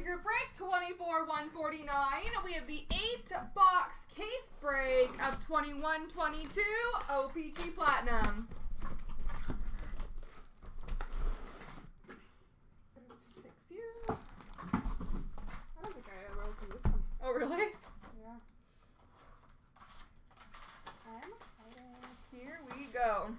group break, 24/149. We have the 8-box case break of 21/22 OPC Platinum. I don't think I wrote from this one. Oh, really? Yeah. I'm excited. Here we go.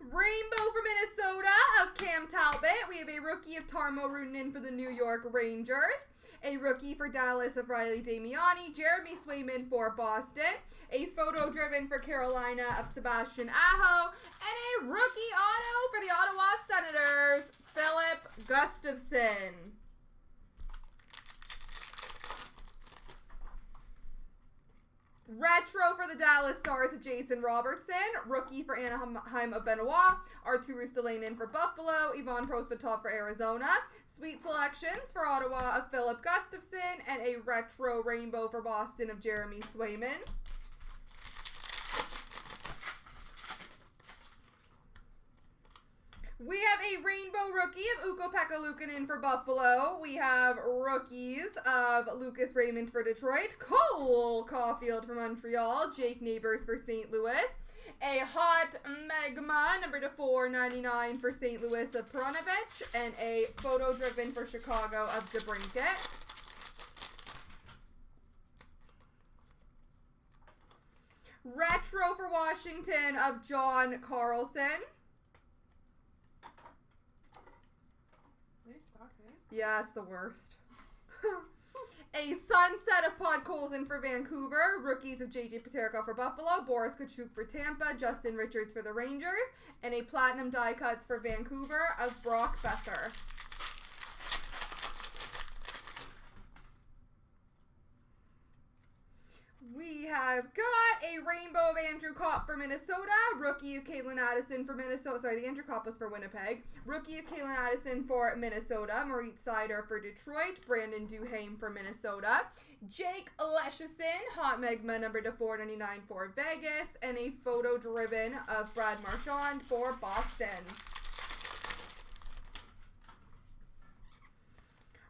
Rainbow for Minnesota of Cam Talbot. We have a rookie of Tarmo Ruunen for the New York Rangers. A rookie for Dallas of Riley Damiani. Jeremy Swayman for Boston. A photo driven for Carolina of Sebastian Aho. And a rookie auto for the Ottawa Senators, Philip Gustafson. Retro for the Dallas Stars of Jason Robertson. Rookie for Anaheim of Benoit. Arturu Stalainen for Buffalo. Ivan Prosvetov for Arizona. Sweet selections for Ottawa of Philip Gustafson. And a retro rainbow for Boston of Jeremy Swayman. We have a rainbow rookie of Ukko-Pekka Luukkonen for Buffalo. We have rookies of Lucas Raymond for Detroit. Cole Caulfield for Montreal. Jake Neighbors for St. Louis. A hot magma number to 499 for St. Louis of Perunovich. And a photo driven for Chicago of DeBrincat. Retro for Washington of John Carlson. Yeah, it's the worst. A sunset of Podkolzin for Vancouver. Rookies of J.J. Paterka for Buffalo. Boris Kachuk for Tampa. Justin Richards for the Rangers. And a platinum die cuts for Vancouver of Brock Besser. We have got a rainbow of Andrew Kopp for Minnesota. Rookie of Caitlin Addison for Minnesota. Sorry, the Andrew Kopp was for Winnipeg. Rookie of Caitlin Addison for Minnesota. Maurice Sider for Detroit. Brandon Duhaime for Minnesota. Jake Leschyshyn, hot magma number to 499 for Vegas. And a photo driven of Brad Marchand for Boston.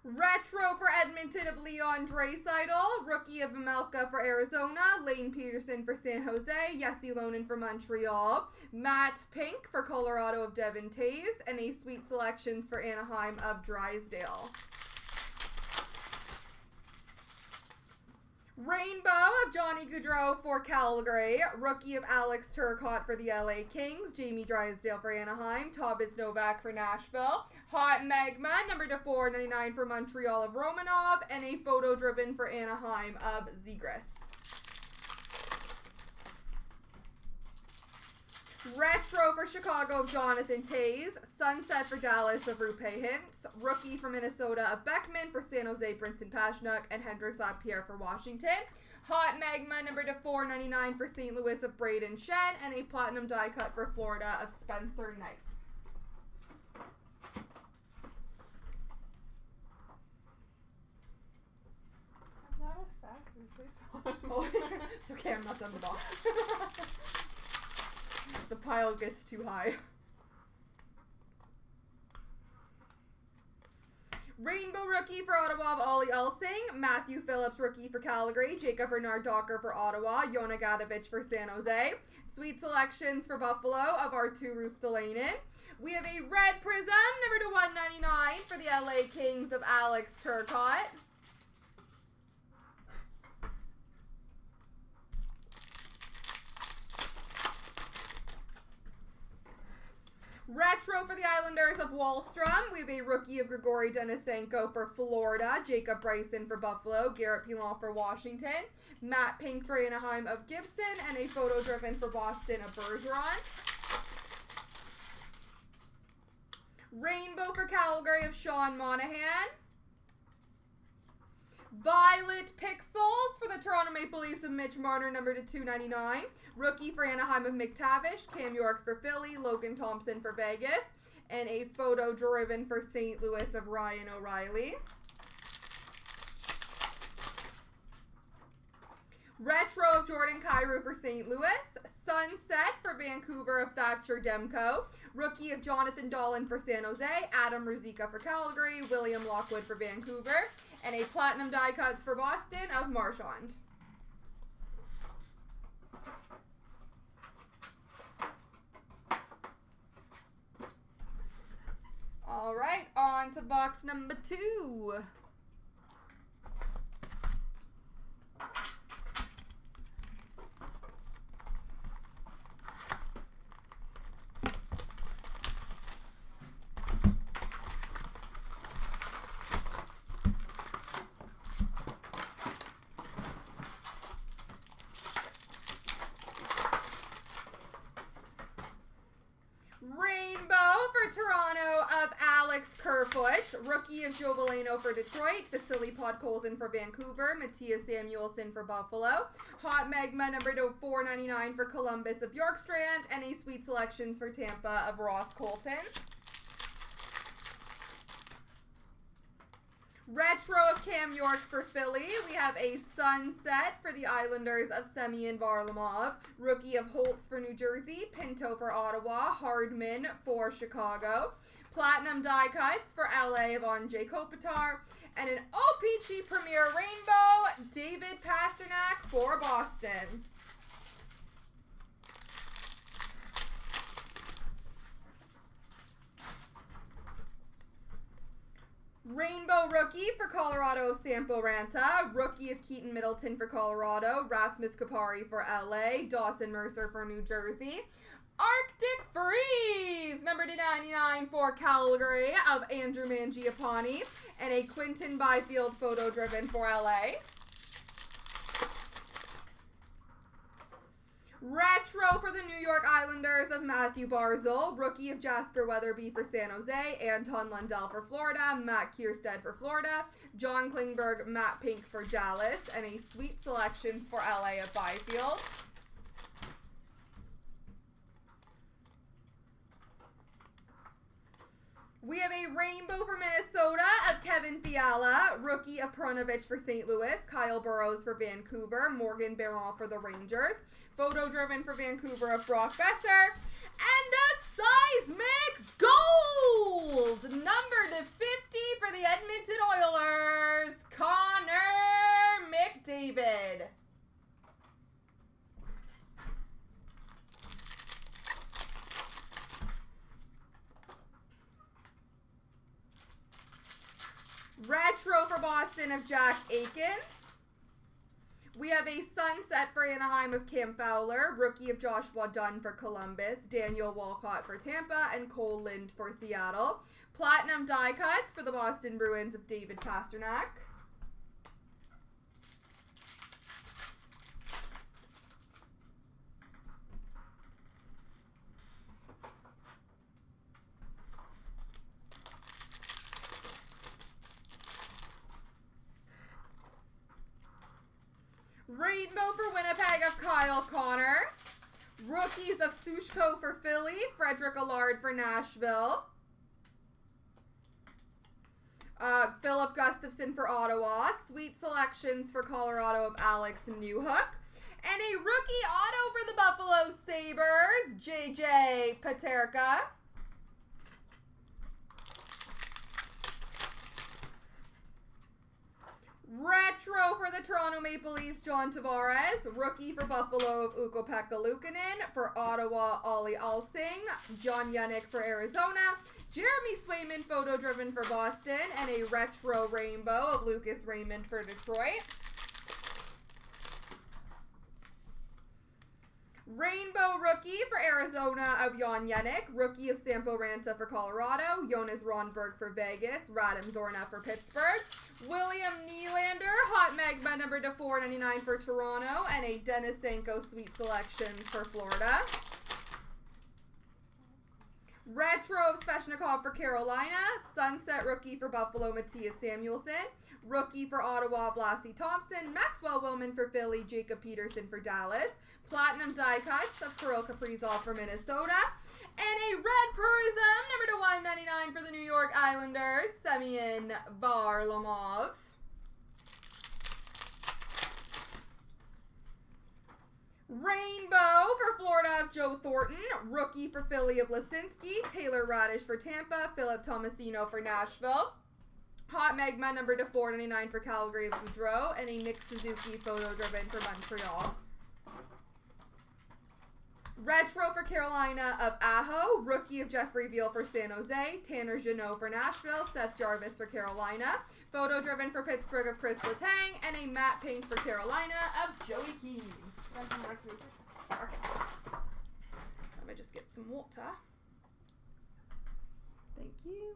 Retro for Edmonton of Leon Draisaitl. Rookie of Amelka for Arizona. Lane Peterson for San Jose. Jesse Lonen for Montreal. Matt Pink for Colorado of Devin Tays. And a sweet selections for Anaheim of Drysdale. Rainbow of Johnny Gaudreau for Calgary. Rookie of Alex Turcotte for the LA Kings. Jamie Drysdale for Anaheim. Thomas Novak for Nashville. Hot magma number to 499 for Montreal of Romanov. And a photo driven for Anaheim of Zegras. Retro for Chicago of Jonathan Tays. Sunset for Dallas of Rupe Hintz. Rookie for Minnesota of Beckman. For San Jose, Brinson Pashnuk. And Hendrix Lapierre for Washington. Hot magma number to 499 for St. Louis of Braden Shen. And a platinum die cut for Florida of Spencer Knight. I'm not as fast as this one. Oh, it's okay, I'm not done the box. The pile gets too high. Rainbow rookie for Ottawa of Ollie Elsing. Matthew Phillips rookie for Calgary. Jacob Bernard Docker for Ottawa. Yona Gadovich for San Jose. Sweet selections for Buffalo of Arturu Stalainen. We have a red prism number to 199 for the LA Kings of Alex Turcotte. Retro for the Islanders of Wallstrom. We have a rookie of Grigory Denisenko for Florida. Jacob Bryson for Buffalo. Garrett Pilon for Washington. Matt Pink for Anaheim of Gibson. And a photo driven for Boston of Bergeron. Rainbow for Calgary of Sean Monahan. Violet Pixels for the Toronto Maple Leafs of Mitch Marner, number to 299. Rookie for Anaheim of McTavish. Cam York for Philly. Logan Thompson for Vegas. And a photo driven for St. Louis of Ryan O'Reilly. Retro of Jordan Kyrou for St. Louis. Sunset for Vancouver of Thatcher Demko. Rookie of Jonathan Dolan for San Jose. Adam Ruzicka for Calgary. William Lockwood for Vancouver. And a platinum die cuts for Boston of Marchand. All right, on to box number 2. Rainbow for Toronto of Alex Kerfoot. Rookie of Joe Veleno for Detroit. Vasily Podkolzin for Vancouver. Matthias Samuelsson for Buffalo. Hot Magma number to 499 for Columbus of Bjorkstrand. And a Sweet Selections for Tampa of Ross Colton. Retro of Cam York for Philly. We have a Sunset for the Islanders of Semyon Varlamov. Rookie of Holtz for New Jersey. Pinto for Ottawa. Hardman for Chicago. Platinum die cuts for LA of Andrzej Kopitar. And an OPC Premier Rainbow, David Pastrnak for Boston. Rainbow Rookie for Colorado of Sampo Ranta. Rookie of Keaton Middleton for Colorado. Rasmus Kupari for LA. Dawson Mercer for New Jersey. Arctic Freeze, number to 99 for Calgary of Andrew Mangiapane. And a Quinton Byfield photo driven for LA. Retro for the New York Islanders of Matthew Barzal. Rookie of Jasper Weatherby for San Jose. Anton Lundell for Florida. Matt Kierstead for Florida. John Klingberg, Matt Pink for Dallas. And a Sweet Selections for LA of Byfield. We have a Rainbow for Minnesota of Kevin Fiala. Rookie of Pronovich for St. Louis. Kyle Burrows for Vancouver. Morgan Barron for the Rangers. Photo driven for Vancouver of Brock Besser. And the Seismic Gold! Number to 50 for the Edmonton Oilers. Connor McDavid. Retro for Boston of Jack Aiken. We have a Sunset for Anaheim of Cam Fowler. Rookie of Joshua Dunn for Columbus. Daniel Walcott for Tampa. And Cole Lind for Seattle. Platinum die cuts for the Boston Bruins of David Pastrnak. Rainbow for Winnipeg of Kyle Connor. Rookies of Sushko for Philly. Frederick Allard for Nashville. Philip Gustafson for Ottawa. Sweet Selections for Colorado of Alex Newhook. And a rookie auto for the Buffalo Sabres, JJ Paterka. Retro for the Toronto Maple Leafs, John Tavares. Rookie for Buffalo of Ukko-Pekka Luukkonen. For Ottawa, Ollie Alsing. John Yannick for Arizona. Jeremy Swayman photo driven for Boston. And a retro rainbow of Lucas Raymond for Detroit. Rainbow rookie for Arizona of Jan Yannick. Rookie of Sampo Ranta for Colorado. Jonas Ronberg for Vegas. Radim Zorna for Pittsburgh. William Nylander, hot magma number to 499 for Toronto. And a Denisenko Sweet Selections for Florida. Retro of Sveshnikov for Carolina. Sunset rookie for Buffalo, Matthias Samuelson. Rookie for Ottawa, Blassie Thompson. Maxwell Wilman for Philly, Jacob Peterson for Dallas. Platinum die cuts of Kirill Kaprizov for Minnesota. And a red prism, number to 199 for the New York Islanders, Semyon Varlamov. Rainbow for Florida of Joe Thornton. Rookie for Philly of Lisinski. Taylor Radish for Tampa. Philip Tomasino for Nashville. Hot Magma number to 499 for Calgary of Goudreau. And a Nick Suzuki photo driven for Montreal. Retro for Carolina of Aho. Rookie of Jeffrey Veal for San Jose. Tanner Jeannot for Nashville. Seth Jarvis for Carolina. Photo driven for Pittsburgh of Chris Letang. And a matte pink for Carolina of Joey Keane. Okay. Let me just get some water. Thank you.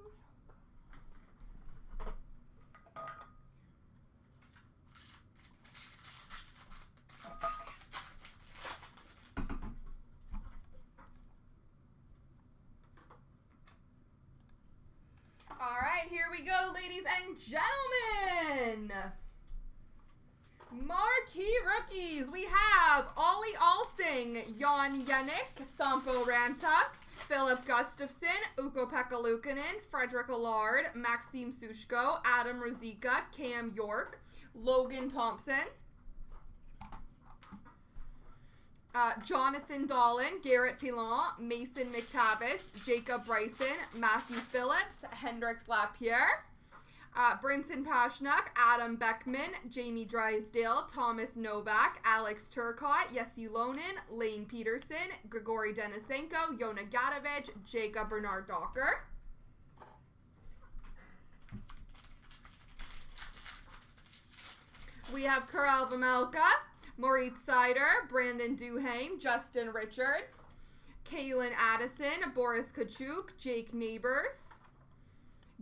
All right, here we go, ladies and gentlemen. Marquee rookies. We have Ollie Alsing, Jan Yannick, Sampo Ranta, Philip Gustafson, Ukko-Pekka Luukkonen, Frederick Allard, Maxime Sushko, Adam Ruzicka, Cam York, Logan Thompson, Jonathan Dolan, Garrett Pilon, Mason McTavish, Jacob Bryson, Matthew Phillips, Hendrix Lapierre, Brinson Pashnuk, Adam Beckman, Jamie Drysdale, Thomas Novak, Alex Turcotte, Yessi Lonen, Lane Peterson, Grigory Denisenko, Yona Gadovich, Jacob Bernard Docker. We have Karel Vejmelka, Moritz Seider, Brandon Duhaime, Justin Richards, Kalen Addison, Boris Kachuk, Jake Neighbors,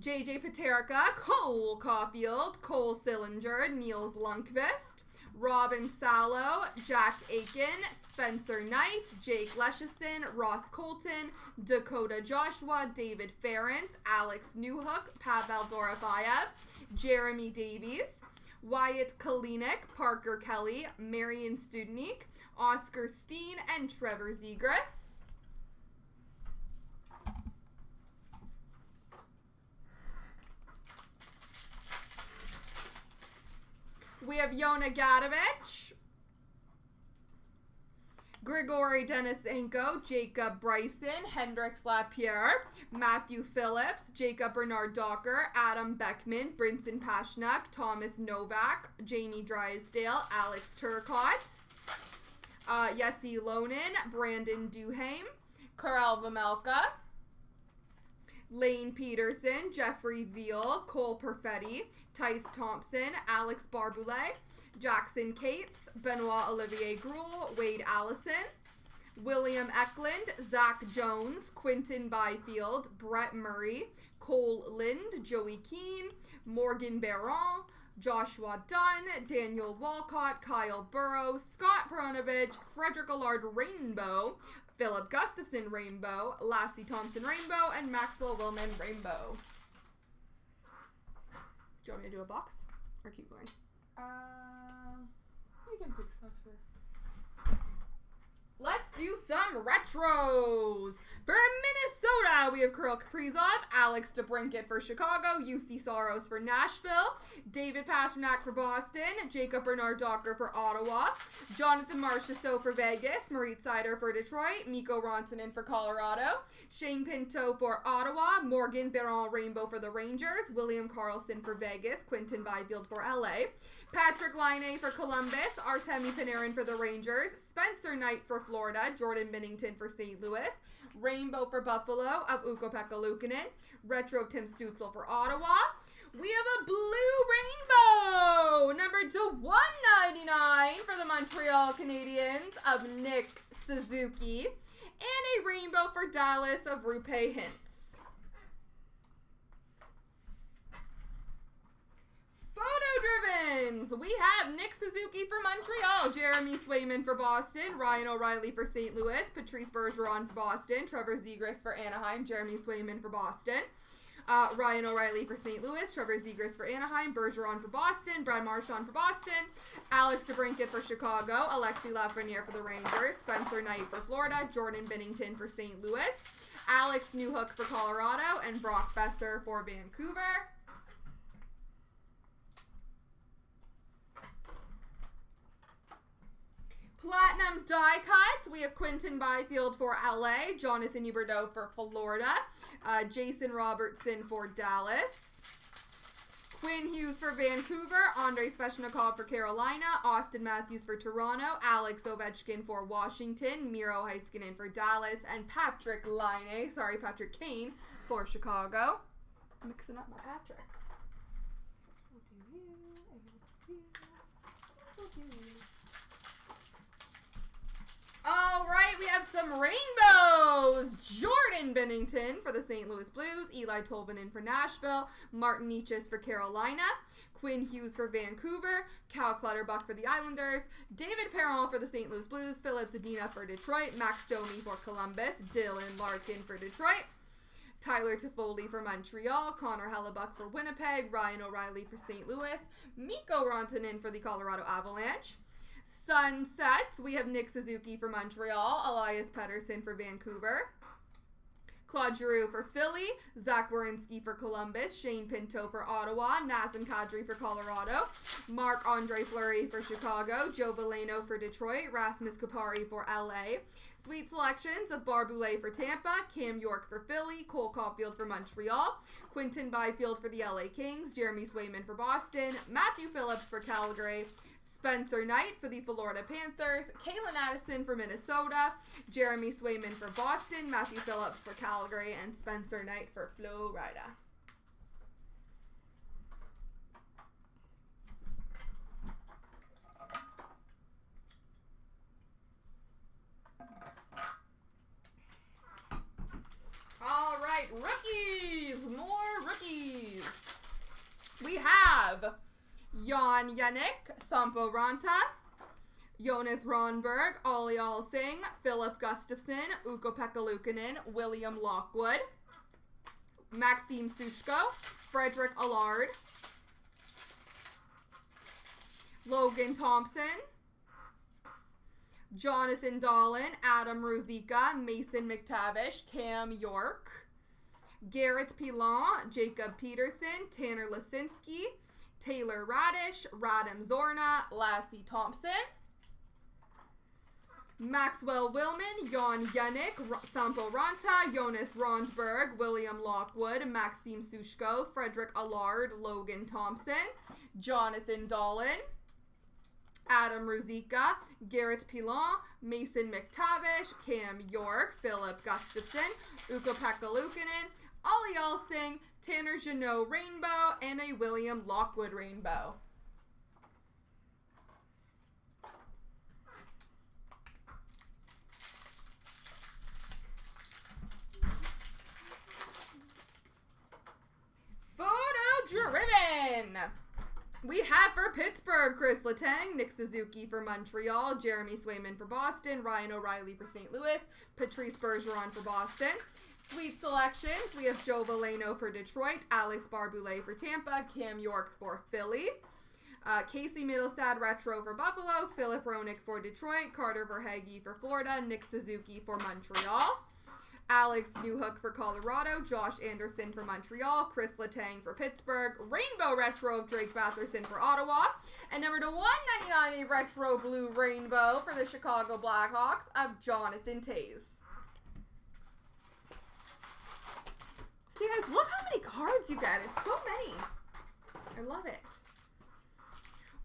JJ Paterka, Cole Caulfield, Cole Sillinger, Niels Lundqvist, Robin Salo, Jack Aiken, Spencer Knight, Jake Leschison, Ross Colton, Dakota Joshua, David Ferrant, Alex Newhook, Pavel Dorofeyev, Jeremy Davies, Wyatt Kalinick, Parker Kelly, Marian Studnik, Oscar Steen, and Trevor Zegras. We have Yona Gadovich, Grigory Denisenko, Jacob Bryson, Hendrix Lapierre, Matthew Phillips, Jacob Bernard Docker, Adam Beckman, Brinson Pashnuk, Thomas Novak, Jamie Drysdale, Alex Turcotte, Yessi Lonen, Brandon Duhaime, Karel Vejmelka, Lane Peterson, Jeffrey Veal, Cole Perfetti, Tice Thompson, Alex Barboulay, Jackson Cates, Benoit Olivier Gruel, Wade Allison, William Eklund, Zach Jones, Quinton Byfield, Brett Murray, Cole Lind, Joey Keane, Morgan Barron, Joshua Dunn, Daniel Walcott, Kyle Burrow, Scott Peronovich, Frederick Allard Rainbow, Philip Gustafson Rainbow, Lassie Thompson Rainbow, and Maxwell Wilman Rainbow. Do you want me to do a box or keep going? We can pick stuff here. Let's do some retros. For Minnesota, we have Kirill Kaprizov, Alex DeBrincat for Chicago, UC Soros for Nashville, David Pastrnak for Boston, Jacob Bernard Docker for Ottawa, Jonathan Marchessault for Vegas, Moritz Seider for Detroit, Mikko Rantanen for Colorado, Shane Pinto for Ottawa, Morgan Barron Rainbow for the Rangers, William Karlsson for Vegas, Quinton Byfield for LA, Patrick Laine for Columbus, Artemi Panarin for the Rangers, Spencer Knight for Florida, Jordan Binnington for St. Louis, Rainbow for Buffalo of Ukko-Pekka Luukkonen, Retro of Tim Stützle for Ottawa. We have a blue rainbow, number to 199 for the Montreal Canadiens of Nick Suzuki, and a rainbow for Dallas of Rupe Hintz. Photo Germans, we have Nick Suzuki for Montreal, Jeremy Swayman for Boston, Ryan O'Reilly for St. Louis, Patrice Bergeron for Boston, Trevor Zegras for Anaheim, Jeremy Swayman for Boston, Ryan O'Reilly for St. Louis, Trevor Zegras for Anaheim, Bergeron for Boston, Brad Marchand for Boston, Alex DeBrincat for Chicago, Alexi Lafreniere for the Rangers, Spencer Knight for Florida, Jordan Binnington for St. Louis, Alex Newhook for Colorado, and Brock Besser for Vancouver. Platinum die cuts, we have Quinton Byfield for LA, Jonathan Huberdeau for Florida, Jason Robertson for Dallas, Quinn Hughes for Vancouver, Andrei Svechnikov for Carolina, Austin Matthews for Toronto, Alex Ovechkin for Washington, Miro Heiskanen for Dallas, and Patrick Kane for Chicago. I'm mixing up my Patricks. All right, we have some rainbows. Jordan Binnington for the St. Louis Blues, Eli Tolvanen for Nashville, Martin Necas for Carolina, Quinn Hughes for Vancouver, Cal Clutterbuck for the Islanders, David Perron for the St. Louis Blues, Philip Zadina for Detroit, Max Domi for Columbus, Dylan Larkin for Detroit, Tyler Toffoli for Montreal, Connor Hellebuck for Winnipeg, Ryan O'Reilly for St. Louis, Mikko Rantanen for the Colorado Avalanche. Sunsets, we have Nick Suzuki for Montreal, Elias Pettersson for Vancouver, Claude Giroux for Philly, Zach Werenski for Columbus, Shane Pinto for Ottawa, Nazem Kadri for Colorado, Marc-Andre Fleury for Chicago, Joe Veleno for Detroit, Rasmus Kupari for LA. Sweet selections of Barboulay for Tampa, Cam York for Philly, Cole Caulfield for Montreal, Quinton Byfield for the LA Kings, Jeremy Swayman for Boston, Matthew Phillips for Calgary, Spencer Knight for the Florida Panthers, Kalen Addison for Minnesota, Jeremy Swayman for Boston, Matthew Phillips for Calgary, and Spencer Knight for Florida. All right, rookies, more rookies. We have Jan Yannick, Sampo Ranta, Jonas Ronberg, Olli Alsing, Philip Gustafson, Ukko-Pekka Luukkonen, William Lockwood, Maxime Sushko, Frederick Allard, Logan Thompson, Jonathan Dahlen, Adam Ruzicka, Mason McTavish, Cam York, Garrett Pilon, Jacob Peterson, Tanner Lasinski, Taylor Radish, Radim Zorna, Lassie Thompson, Maxwell Willman, Jan Yannick, Sampo Ranta, Jonas Rondberg, William Lockwood, Maxime Sushko, Frederick Allard, Logan Thompson, Jonathan Dahlen, Adam Ruzicka, Garrett Pilon, Mason McTavish, Cam York, Philip Gustafson, Ukko-Pekka Luukkonen, Olli Alsing, Tanner Jeannot Rainbow, and a William Lockwood Rainbow. Photo driven. We have for Pittsburgh, Chris Letang, Nick Suzuki for Montreal, Jeremy Swayman for Boston, Ryan O'Reilly for St. Louis, Patrice Bergeron for Boston. Sweet selections, we have Joe Veleno for Detroit, Alex Barboulay for Tampa, Cam York for Philly, Casey Middlestad Retro for Buffalo, Philip Roenick for Detroit, Carter Verhaeghe for Florida, Nick Suzuki for Montreal, Alex Newhook for Colorado, Josh Anderson for Montreal, Chris Letang for Pittsburgh, Rainbow Retro of Drake Batherson for Ottawa, and number to 199 a Retro Blue Rainbow for the Chicago Blackhawks of Jonathan Toews. See guys, look how many cards you get. It's so many. I love it.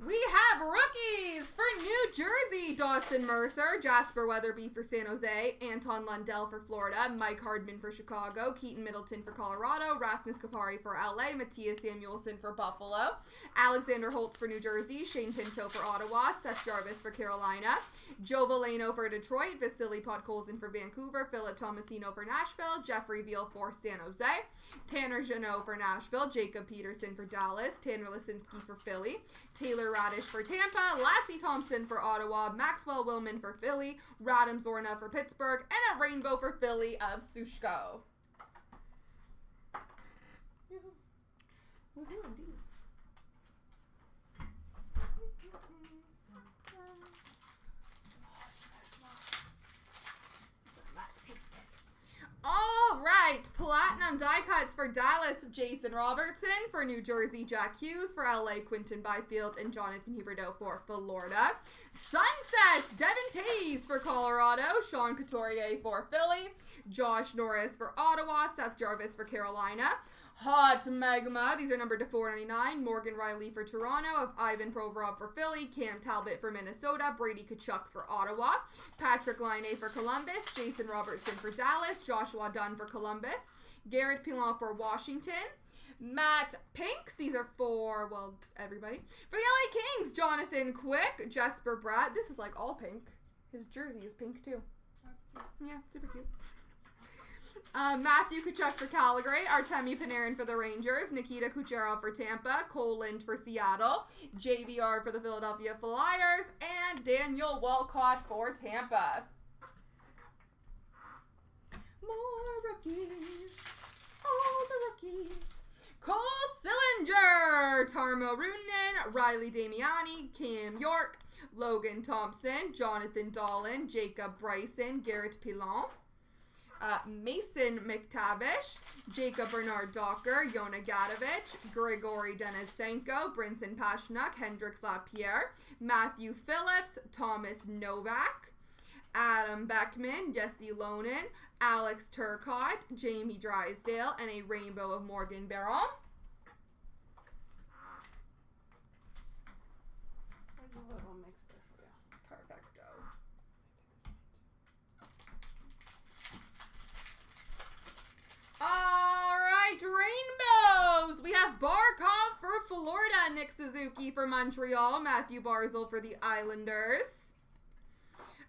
We have rookies for New Jersey, Dawson Mercer, Jasper Weatherby for San Jose, Anton Lundell for Florida, Mike Hardman for Chicago, Keaton Middleton for Colorado, Rasmus Kapari for LA, Matthias Samuelson for Buffalo, Alexander Holtz for New Jersey, Shane Pinto for Ottawa, Seth Jarvis for Carolina, Joe Valeno for Detroit, Vasily Podkolzin for Vancouver, Philip Tomasino for Nashville, Jeffrey Veal for San Jose, Tanner Jeannot for Nashville, Jacob Peterson for Dallas, Tanner Lisinski for Philly, Taylor Radish for Tampa, Lassie Thompson for Ottawa, Maxwell Willman for Philly, Radim Zorna for Pittsburgh, and a rainbow for Philly of Sushko. Woohoo, indeed. All right, platinum die cuts for Dallas, Jason Robertson, for New Jersey, Jack Hughes, for LA, Quinton Byfield, and Jonathan Huberdeau for Florida. Sunsets, Devin Tays for Colorado, Sean Couturier for Philly, Josh Norris for Ottawa, Seth Jarvis for Carolina. Hot Magma, these are numbered to 499. Morgan Riley for Toronto, Ivan Provorov for Philly, Cam Talbot for Minnesota, Brady Tkachuk for Ottawa, Patrick Laine for Columbus, Jason Robertson for Dallas, Joshua Dunn for Columbus, Garrett Pilon for Washington, Matt Pinks, these are for, well, everybody. For the LA Kings, Jonathan Quick, Jesper Bratt, this is like all pink. His jersey is pink too. That's cute. Yeah, super cute. Matthew Tkachuk for Calgary, Artemi Panarin for the Rangers, Nikita Kucherov for Tampa, Cole Lind for Seattle, JVR for the Philadelphia Flyers, and Daniel Walcott for Tampa. More rookies, all the rookies. Cole Sillinger, Tarmo Runen, Riley Damiani, Cam York, Logan Thompson, Jonathan Dahlin, Jacob Bryson, Garrett Pilon. Mason McTavish, Jacob Bernard Docker, Yona Gadovich, Grigory Denisenko, Brinson Pashnuk, Hendrix Lapierre, Matthew Phillips, Thomas Novak, Adam Beckman, Jesse Lonen, Alex Turcotte, Jamie Drysdale, and a rainbow of Morgan Barron. There's a little mixture for you. Perfecto. All right, rainbows. We have Barkov for Florida, Nick Suzuki for Montreal, Matthew Barzal for the Islanders.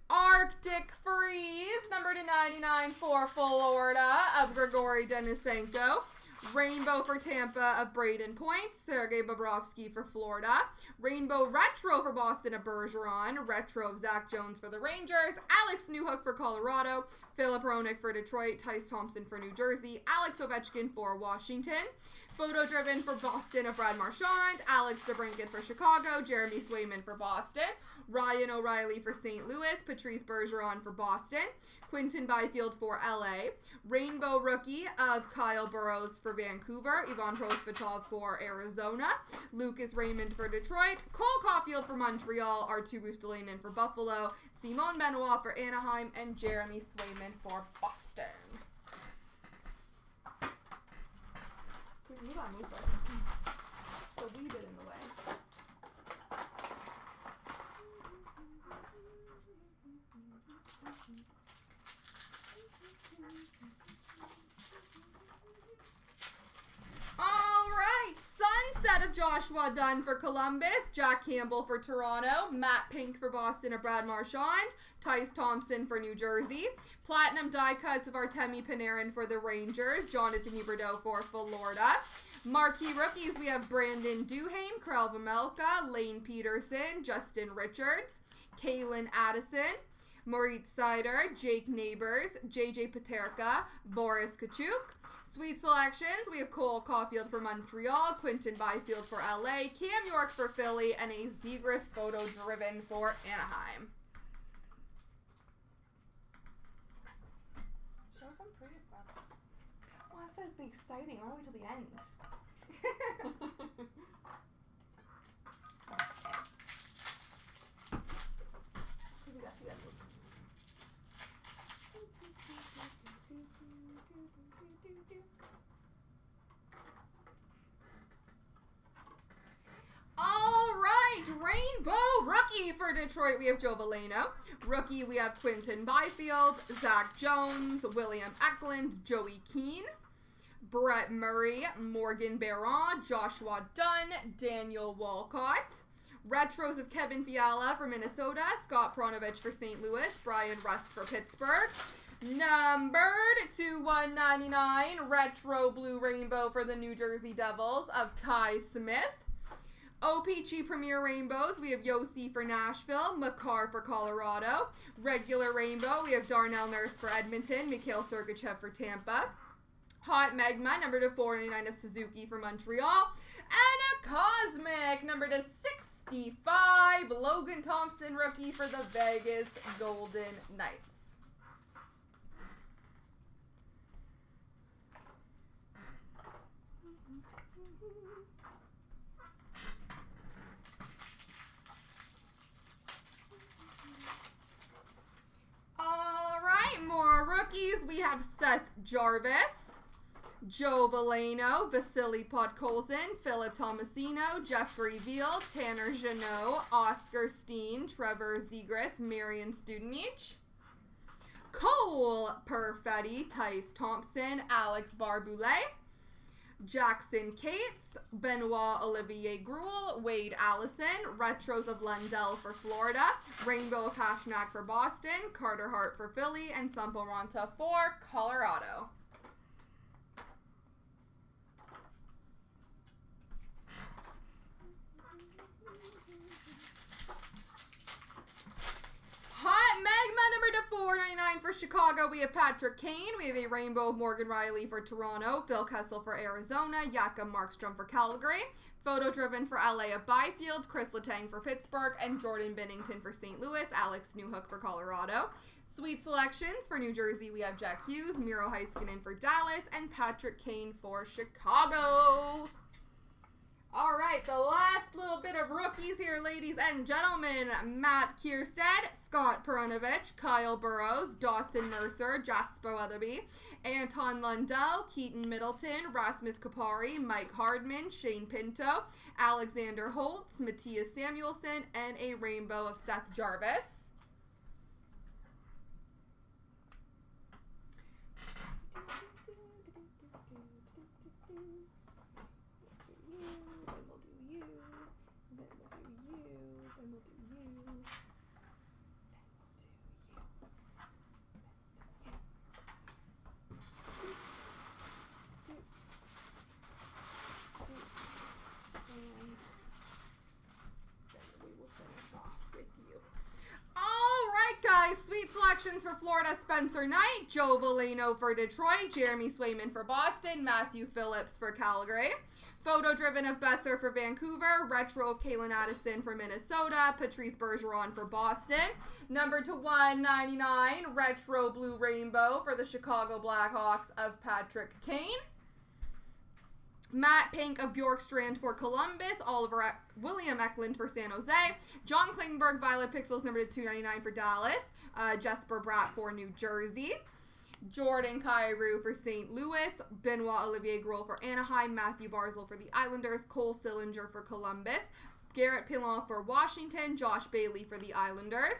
Arctic Freeze, number 299 for Florida of Grigory Denisenko. Rainbow for Tampa of Braden Point, Sergei Bobrovsky for Florida. Rainbow Retro for Boston of Bergeron. Retro of Zach Jones for the Rangers. Alex Newhook for Colorado. Philip Roenick for Detroit. Tyce Thompson for New Jersey. Alex Ovechkin for Washington. Photo Driven for Boston of Brad Marchand. Alex DeBrincat for Chicago. Jeremy Swayman for Boston. Ryan O'Reilly for St. Louis. Patrice Bergeron for Boston. Quinton Byfield for LA. Rainbow Rookie of Kyle Burrows for Vancouver. Ivan Prosvetov for Arizona. Lucas Raymond for Detroit. Cole Caulfield for Montreal. Arttu Rustalainen for Buffalo. Simone Benoit for Anaheim. And Jeremy Swayman for Boston. You gotta move the wee bit in the way. All right, Sunset of Joshua Dunn for Columbus, Jack Campbell for Toronto, Matt Pink for Boston of Brad Marchand, Tyce Thompson for New Jersey, Platinum die cuts of Artemi Panarin for the Rangers, Jonathan Huberdeau for Florida. Marquee rookies, we have Brandon Duhaime, Karel Vejmelka, Lane Peterson, Justin Richards, Kalen Addison, Moritz Seider, Jake Neighbors, JJ Paterka, Boris Kachuk. Sweet selections, we have Cole Caulfield for Montreal, Quinton Byfield for LA, Cam York for Philly, and a Zegras Photo Driven for Anaheim. Show some pretty stuff. Well, that's the exciting. I want to wait till the end. All right, Rainbow Rookie Rookie for Detroit, we have Joe Valeno. Rookie, we have Quinton Byfield, Zach Jones, William Eklund, Joey Keane, Brett Murray, Morgan Barron, Joshua Dunn, Daniel Walcott. Retros of Kevin Fiala for Minnesota, Scott Pronovich for St. Louis, Brian Rust for Pittsburgh. Numbered to 199, Retro Blue Rainbow for the New Jersey Devils of Ty Smith. OPC Premier Rainbows, we have Yossi for Nashville, Makar for Colorado. Regular Rainbow, we have Darnell Nurse for Edmonton, Mikhail Sergachev for Tampa. Hot Magma, number to 499 of Suzuki for Montreal. And a Cosmic, number to 65, Logan Thompson, rookie for the Vegas Golden Knights. All right, more rookies. We have Seth Jarvis, Joe Valeno, Vasily Podkolzin, Philip Tomasino, Jeffrey Veal, Tanner Jeannot, Oscar Steen, Trevor Zegras, Marion Studenich, Cole Perfetti, Tice Thompson, Alex Barboulay, Jackson Cates, Benoit Olivier Gruel, Wade Allison, Retros of Lundell for Florida, Rainbow of Pasternak for Boston, Carter Hart for Philly, and Sampo Ranta for Colorado. Hot Magma number to 499 for Chicago. We have Patrick Kane. We have a Rainbow of Morgan Riley for Toronto. Phil Kessel for Arizona. Jakob Markstrom for Calgary. Photo driven for LA of Byfield. Chris Letang for Pittsburgh. And Jordan Binnington for St. Louis. Alex Newhook for Colorado. Sweet selections for New Jersey. We have Jack Hughes, Miro Heiskanen for Dallas. And Patrick Kane for Chicago. All right, the last little bit of rookies here, ladies and gentlemen. Matt Kierstead, Scott Perunovich, Kyle Burrows, Dawson Mercer, Jasper Weatherby, Anton Lundell, Keaton Middleton, Rasmus Kupari, Mike Hardman, Shane Pinto, Alexander Holtz, Matthias Samuelson, and a rainbow of Seth Jarvis. Sweet selections for Florida, Spencer Knight, Joe Valeno for Detroit, Jeremy Swayman for Boston, Matthew Phillips for Calgary. Photo driven of Besser for Vancouver, retro of Kalen Addison for Minnesota, Patrice Bergeron for Boston. Number to 199, retro blue rainbow for the Chicago Blackhawks of Patrick Kane. Matt Pink of Bjorkstrand for Columbus, William Eklund for San Jose, John Klingberg, Violet Pixels, number to 299 for Dallas, Jesper Bratt for New Jersey, Jordan Kyrou for St. Louis, Benoit Olivier Gruel for Anaheim, Matthew Barzal for the Islanders, Cole Sillinger for Columbus, Garrett Pilon for Washington, Josh Bailey for the Islanders.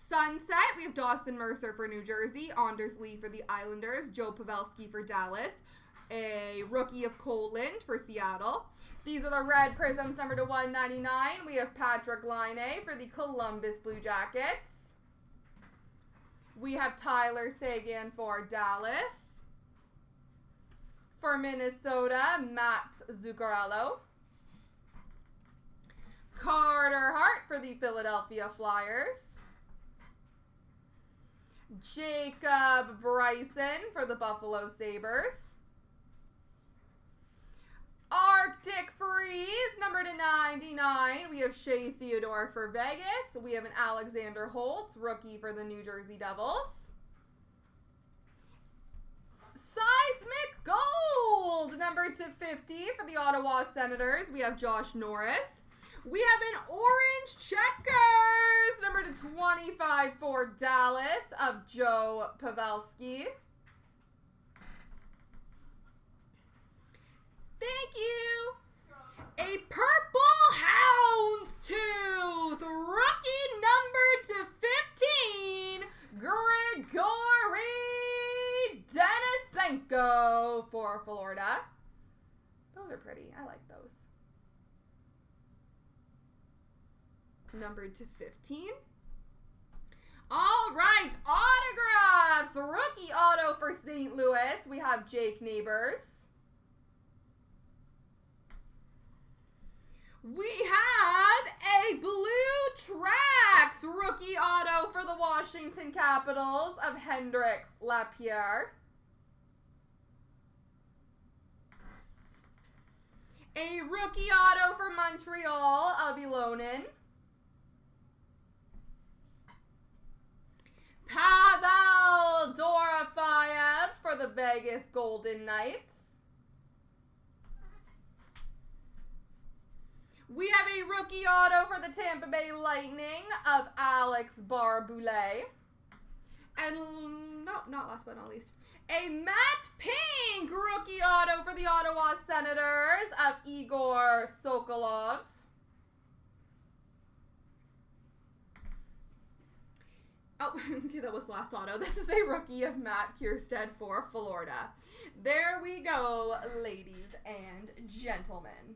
Sunset, we have Dawson Mercer for New Jersey, Anders Lee for the Islanders, Joe Pavelski for Dallas, a rookie of Cole Lind for Seattle. These are the red prisms number to 199. We have Patrick Laine for the Columbus Blue Jackets. We have Tyler Seguin for Dallas. For Minnesota, Mats Zuccarello. Carter Hart for the Philadelphia Flyers. Jacob Bryson for the Buffalo Sabres. Arctic Freeze, number to 99. We have Shea Theodore for Vegas. We have an Alexander Holtz, rookie for the New Jersey Devils. Seismic Gold, number to 50 for the Ottawa Senators. We have Josh Norris. We have an Orange Checkers, number to 25 for Dallas of Joe Pavelski. Thank you. A Purple Houndstooth rookie auto for Florida. Those are pretty. I like those. Numbered to 15. All right, autographs. Rookie auto for St. Louis. We have Jake Neighbors. We have a Blue Tracks rookie auto for the Washington Capitals of Hendrix Lapierre. A rookie auto for Montreal of Ilonen. Pavel Dorofeyev for the Vegas Golden Knights. We have a rookie auto for the Tampa Bay Lightning of Alex Barboulay. And, no, not last but not least, a matte pink rookie auto for the Ottawa Senators of Igor Sokolov. Oh, okay, that was the last auto. This is a rookie of Matt Kierstead for Florida. There we go, ladies and gentlemen.